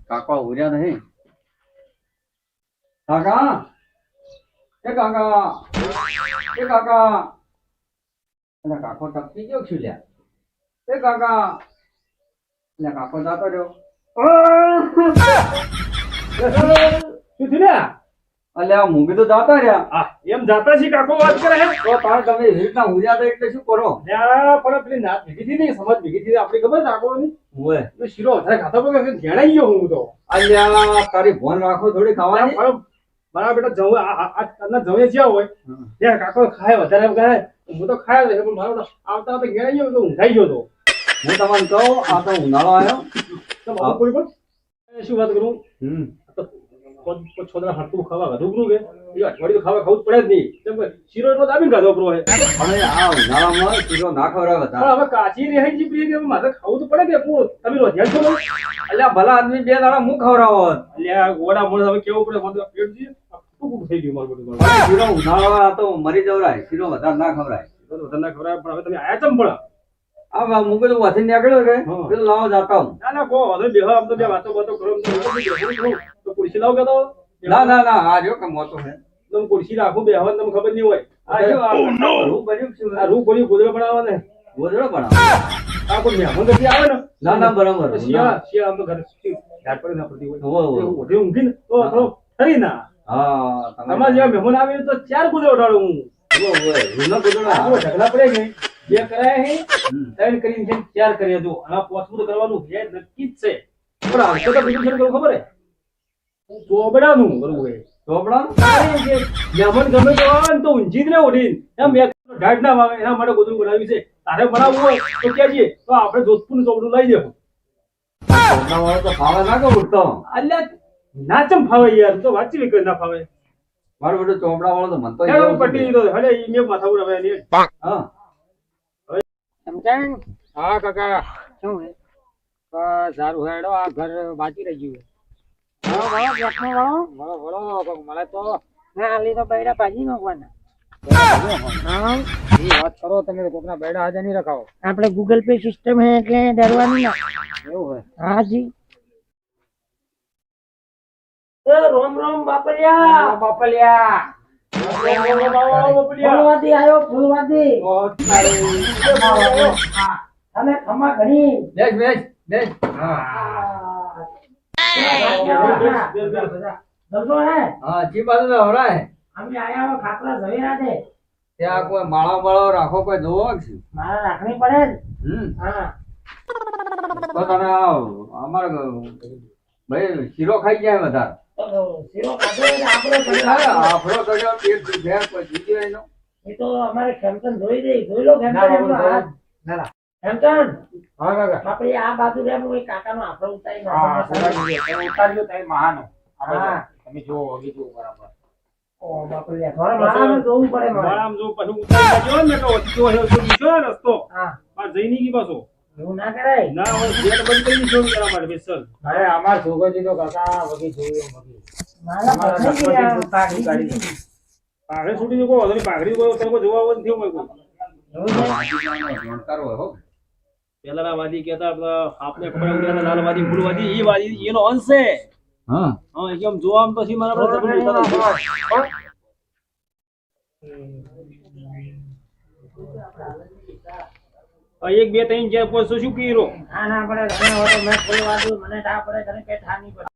કાકા ઉર્યા નહીં. કાકા એ કાકા એ કાકા એટલે કાકો ટપકી ગયો છું લ્યા. એ કાકા એટલે કાકો જાતો રહ્યો. શું થયું લ્યા? અલ્યા મૂંગી તો જાતા રહ્યા. આ એમ જાતા છે કાકો વાત કરે હે? તો તારે તમે એવી રીતના ઉર્યા તો એટલે શું કરો? લ્યા પણ પેલી નાત ભેગી થી નહીં, સમજ ભેગી થી આપણી ખબર કાકોની ઓય તો શીરો વધારે ખાતો પડે કે ઘેણાઈ ગયો હું તો. અલ્યા તારી ફોન રાખો થોડી ખાવાની. મારા બેટા જવું આજના જવે જ્યાં હોય ત્યાં કાકો ખાય વધારે ખાય. હું તો ખાય છે પણ મારો આવતા આવતા ઘેણાઈ ગયો તો ઊંઘાઈ ગયો તો. હું તમને કહું આ તો ઉનાળો આવ્યો. તો બાપુ કોઈ પણ શું વાત કરું? તો છોકરા હાથું ખાવા વધુ કે એ અઠવાડિયું ખાવા ખાવું જ પડે જ નહીં. કેમ કે શીરો એટલો દાબીને ખાધો પ્રો હે. અને આ ઉનાળામાં શીરો ના ખવડાવે પણ હવે કાચી રેહાઈ જી પ્રિય કે મારે ખાવું તો પડે કે તમે રોધ્યા છો ને? અલ્યા ભલા આદમી બે દાડા મું ખવડાવો. અલ્યા ગોડા મોડા હવે કેવું પડે મને પેટ જી ટૂંકું થઈ ગયું મારું બધું. શીરો ઉનાળો આ તો મરી જવરાય. શીરો વધારે ના ખવડાય. વધારે ખવડાવે પણ હવે તમે આયા ચમ પડે? આ મુકેલ વાથી નીકળ્યો કે પેલું લાવો જાતા હું. ના ના કો હવે બેહો આમ તો બે વાતો કરો તો ખુરશી લાવ કે તો ના ના ના આ જો કે મોતો હે. તમે ખુરશી રાખો બેહવા તમને ખબર નહીં હોય. આ જો આ રૂ બન્યું શું? આ રૂ ભરી ગોદડો બનાવવા ને ગોદડો બનાવો. આ કોઈ મહેમાન ગતિ આવે ને ના ના બરાબર. શિયા આમ તો ઘર ઘાટ પડે ના પડતી હોય. ઓહો ઊંઘી ને તો થોડો ખરી ના. હા તમારે જેવા મહેમાન આવે તો 4 ગોદડો ઉડાડું હું. ઓય રૂનો ગોદડો ઢગલા પડે ગઈ બે કરાય હે 3 કરીને 4 કરી દો. અને પોસવું તો કરવાનું છે નક્કી જ છે. પણ આવશે તો બીજું શું ખબર હે? ચોબડાનું કરવું હે. ચોપડા મહેમાન ગમે તો આવે ને તો ઊંચી જ ને ઉઠીને એમ મેં ઢાઢ ના આવે એના માટે ગોદડું બનાવ્યું છે. તારે બનાવવું હોય તો કહેજે તો આપણે જોધપુર ચોબડું લઈ દેવું. ચોપડા વાળો તો ખાવા ના કે ઉઠતો. અલ્યા ના ચમ ફાવે યાર તો વાંચી વિકર ના ફાવે. મારો બેટો ચોપડા વાળો તો મન તો પટી દીધો હલે ઈ મેં માથા ઉડાવે ને. હા સમજાણ? હા કાકા શું હે? સારું હેડો આ ઘર બાકી રહી ગયું. વળો વળો બેઠો વળો. વળો મને તો ના આલી તો બૈરા ભાજી નાખવાના. હા એ વાત કરો તમે કોકના બેડા હાજર નહીં રખાવો. આપણે ગૂગલ પે સિસ્ટમ હે એટલે ડરવાનું ના. એવું હોય. હા જી. એ રોમ રોમ બાપલિયા. બાપલિયા ફૂલવાદી આયો ફૂલવાદી. અને ખમા ઘણી. બેસ બેસ બેસ. જલસો હે. હા જી બાજુ તો હવરાય. અમે આયા હો ખાટલા ઝવેરા છે. ત્યાં કોઈ માળા માળો રાખો કોઈ જોવો છે. મારે રાખવી પડે ને. હા તો તને અમારે ભાઈ શીરો ખાઈ જાય વધારે. તો શીરો ખાધો એટલે આપણો આપણો તો જો પેટ દુખે કોઈ જીગ્યો એનો. એ તો અમારે ખેમચંદ જોઈ લો ખેમચંદ. ખેમચંદ હા કાકા આપણે આ બાજુ રે હું કાકાનો આપણો ઉતારી ઉતાર્યો તમે મહાનો. હા તમે જો હવે જો બરાબર. ઓ બાપરે થોડા મારાને જોવું પડે મારે. આમ જો પછી ઉતારી ગયો ને કે ઓછી જો રસ્તો હા બાર જઈ નહીં ગઈ પાછો. એવું ના કરાય. ના હવે ગેટ બંધ કરી દીધો કરવા માટે બેસલ. અરે અમાર છોકરી તો કાકા વગી જોયું વગી મારા પસંદ ગયા. પાઘડી છૂટી જો કોઈ પાઘડી કોઈ તમે જોવા આવો નથી કોઈ જોણકાર હોય હો. પેલાના વાદી કહેતા આપને કપડા ઉડાડે લાલવાદી ફૂલવાદી એ વાદી એનો અંશ છે. હા હા એકદમ જોવા આમ તો સી મારા પર જબરદસ્ત એક બે ત્રણ ચાર પાંચ શું કીરો ના ના પડે ઘણા હોય તો મેં ફૂલવાદી મને ઠા પડે ઘરે કે ઠા નહીં પડે.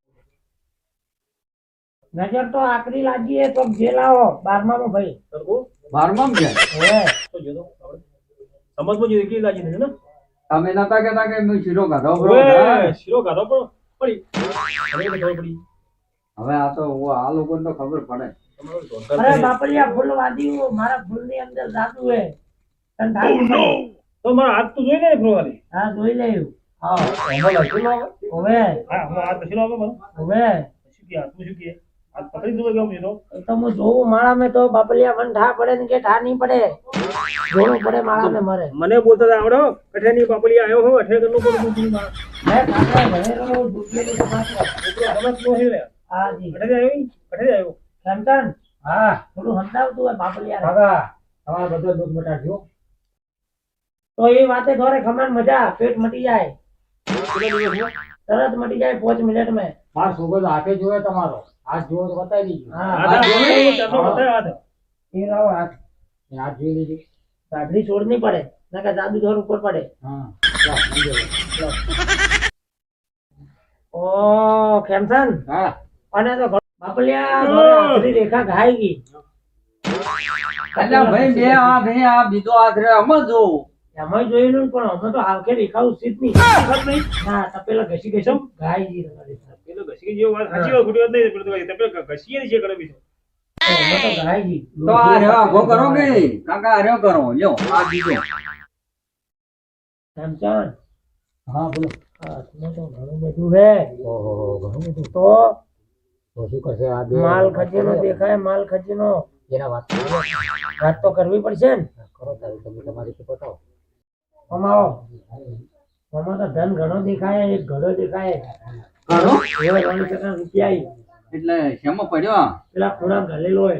નજર તો આકરી લાગી હે તો જે લાવો 12માં ભાઈ. સરકો 12માં ગયા. હવે તો જોજો સમજમાં જો કે લાગી ને તમે નતા કહેતા કે મેં શીરો ખાધો બરો. ઓય શીરો ગાધો પડી પડી હવે આ તો આ લોકોને તો ખબર પડે. અરે બાપરિયા ફૂલવાદી મારા ફૂલની અંદર જાદુ હે. તને ઠા નહીં પડે. તો મારા હાથ તો જોઈ ને ફ્રોવાલી. હા જોઈ લેયું. હા એમાં લખેલું આવે. હવે હા હું હાથ પછી લાવો મને હવે શું કે હાથ શું કે હાથ પકડી દો કે મેરો એ તો હું જોઉં માળા મેં તો બાપલિયા મને ઠા પડે ને કે ઠા નહીં પડે. જોવું પડે માળા મેં મરે. મને બોલતા આવડો કઠેની પાપડી આવ્યો હો અઠે કરનો પર મૂકી માર મેં ખાતા ભણેલો દુખેલી તો ખાતો. સમજ નો હે લે હા જી. કઠે આવ્યો ખેમચંદ હા થોડું સમજાવતું હોય બાપલિયા. કાકા તમારે બધો દુઃખ મટાડજો. તો એ વાતે ધોરે ખમણ મજા પેટ મટી જાય કેટલા દિવસમાં? તરત મટી જાય 5 મિનિટ માં મારો છોકરો તો હાથે જોવે તમારો હાથ જોવો તો બતાવી દીજો. હા આ તો તમને બતાવ્યા હતા. એ લાવો હાથ એ હાથ જોઈ લીધી. ગાડી છોડની પડે નકર જાદુ ધોર ઉપર પડે હા ચાલ, સમજો. ઓ ખેમસન હા અને તો બાપલિયા ધોરે આખરી રેખા ઘાઈ ગઈ અલ્યા ભાઈ બે હાથ હે આ બીજો હાથ રે આમાં જો એમાં જોયેલું પણ અમે તો હાવખે રેખા ઉચિત નહીં ખબર નહીં. ના તપેલા ઘસી ઘસી ઘાઈ ગઈ તમારી સાથે. પેલો ઘસી જેવો વાત સાચી વાત ખોટી વાત નહીં. પેલો તો તમે ઘસીએ ને છે કરે બીજું. અમે તો ઘાઈ ગઈ તો આ રહ્યો આઘો કરો કે કાકા આ રહ્યો કરો લ્યો આ બીજો ખેમસન હા બોલો. હાથમાં તો ઘણું બધું હે ઓહો ઘણું બધું. તો તો શું કરશે આ બે? માલ ખજીનો દેખાય માલ ખજીનો એના વાત કરો. વાત તો કરવી પડશે ને કરો તારી તમે તમારી રીતે બતાવો. અમાવો આમાં તો ધન ઘણો દેખાય એક ઘડો દેખાય કરો એવા 2 રૂપિયા એટલે શેમાં પડ્યો આ? પેલા ખૂણા ઘલેલો હે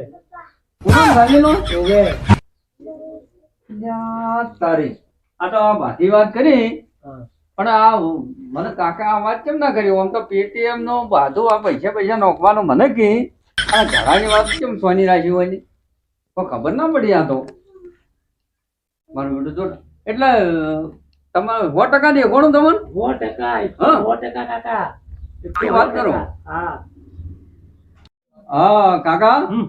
કોણ ગાલીનો ઓવે યા તારી આ તો આ બાધી વાત કરી હા. પણ આ મને કાકા આ વાત કેમ ના કરી આમ તો પેટીએમ નો બાધું આ પૈસા નોખવાનું મને કી આ ઘડાની વાત કેમ સોની રાખી હોય ની કોઈ ખબર ના પડી આ તો મારું બેટું જો એટલે તમારે 100% દે કોણ તમને 100% હા. 100% કાકા એ વાત કરો. હા હા કાકા હમ.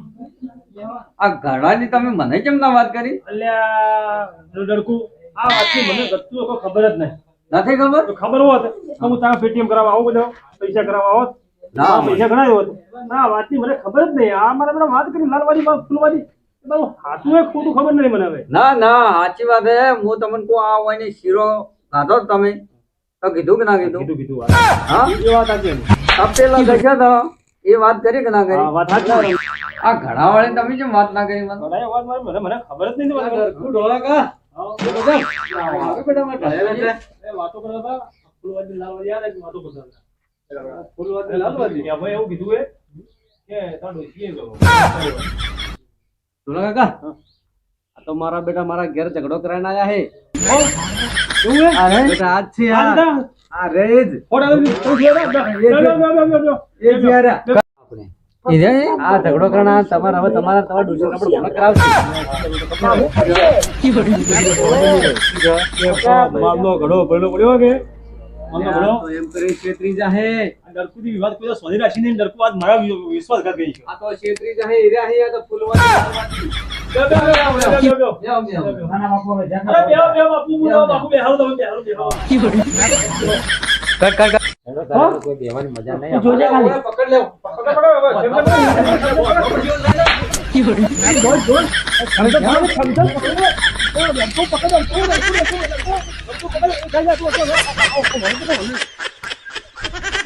આ ઘડાની તમે મને કેમ ના વાત કરી અલ્યા ડરકુ આ વાતની મને ગતું કોઈ ખબર જ નહીં. નથી ખબર તો ખબર હોત તો હું તારા પેટીએમ કરાવવા આવું બધો પૈસા કરાવવા હોત ના પૈસા ગણાય હોત. ના વાતની મને ખબર જ નહીં. આ મારા મને વાત કરી લાલવાડી ફૂલવાડી તારું હાથું એક ખોટું ખબર નહીં મને હવે. ના ના સાચી વાત હે હું તમને કહું આ હોય ને શીરો ખાધો જ તમે તો કીધું કે ના કીધું કીધું વાત. હા એ વાત સાચી હતી. તપેલા દખ્યા તો એ વાત કરી કે ના કરી હા, વાત સાચી. આ ઘડા વાળી તમે કેમ વાત ના કરી મને ઘણાએ વાત મારી મને ખબર જ નહીં. હા, એ વાતો કરતા હતા. ફૂલવાડી લાલવાડી યાદ આવી વાતો કરતા હતા. ફૂલવાડી લાલવાડી કે ભાઈ એવું કીધું હે કે તારો ડોશીએ ગયો. સુનો કાકા આ તો મારા બેટા મારા ઘેર ઝઘડો કરાઈને આયા હે એવું હે? અરે બેટા આજ છે આ આ આ રેજ ફોટા લઈ તો છે ને? બે. એ જ્યારે આપણે આ ઝઘડો કરાના તમારે હવે તમારા ડોસી આપણે ભણો કરાવશે મામલો ઘણો ભરેલો પડ્યો કે મામલો ઘણો તો એમ કરી છેતરી જાહે આ ડરકુથી વિવાદ કોઈ સોની રાશિ નહીં. ડરકુ આજ મારા વિશ્વાસઘાત કરી છે. આ તો છેતરી જાહે હીરા હે આ તો ફૂલવાડી બે. જાઓ જાઓ નાના બાપુ હવે ધ્યાન અરે રાખો. બે બાપુ બાપુ બે હાલો તમે બે હાલો. હેડો, તારે કોઈ બેહવાની મજા નહીં. તું જોજે ખાલી પકડ લેવો પકડ